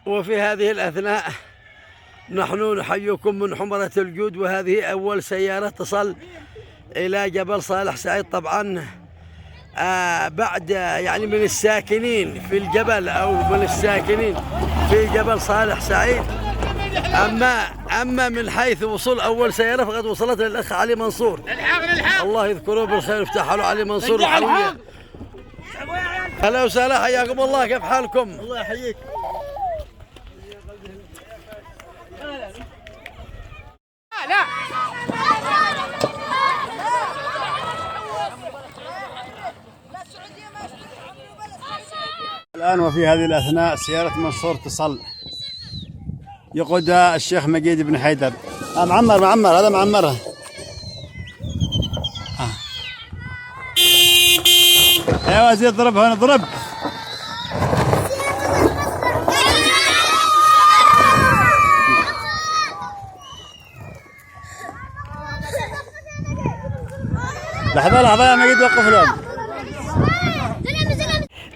وفي هذه الأثناء نحن نحييكم من حمرة الجود، وهذه أول سيارة تصل إلى جبل صالح سعيد. طبعا بعد يعني من الساكنين في الجبل أو من الساكنين في جبل صالح سعيد. أما من حيث وصول أول سيارة فقد وصلت للأخ علي منصور، الله يذكره بالخير ويفتح له. علي منصور وحلوية، هلا وسهلا، حياكم الله، كيف حالكم؟ الله يحييك. لا الآن وفي هذه الأثناء سيارة منصور تصل يقودها الشيخ مجيد بن حيدر. معمر هذا معمرها. يا وزير ضرب هنا، ضرب. لحظة يا مجيد، وقف لهم.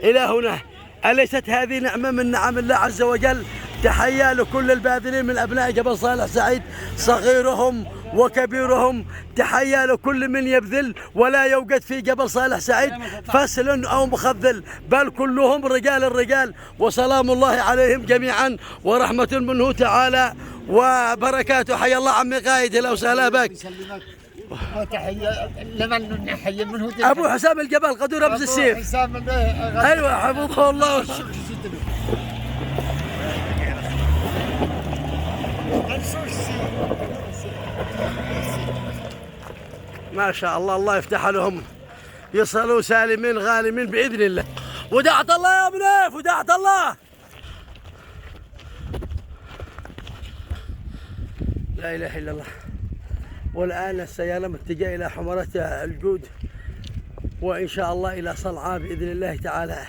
إلى هنا، أليست هذه نعمة من نعم الله عز وجل؟ تحية لكل الباذلين من أبناء جبل صالح سعيد، صغيرهم وكبيرهم، تحية لكل من يبذل ولا يوجد في جبل صالح سعيد فسل أو مخذل، بل كلهم رجال الرجال، وسلام الله عليهم جميعا ورحمة منه تعالى وبركاته. حي الله عمي قايد، لو وسهلا بك. وتحية لمن نحيي منه أبو حسام الجبل قدو رمز السيف. أيوة حفظه الله. ما شاء الله، الله يفتح لهم، يصلوا سالمين غانمين بإذن الله. ودعت الله يا بنيف، ودعت الله. لا إله إلا الله. والآن السيارة متجهة إلى حمرة الجود، وإن شاء الله إلى صنعاء بإذن الله تعالى.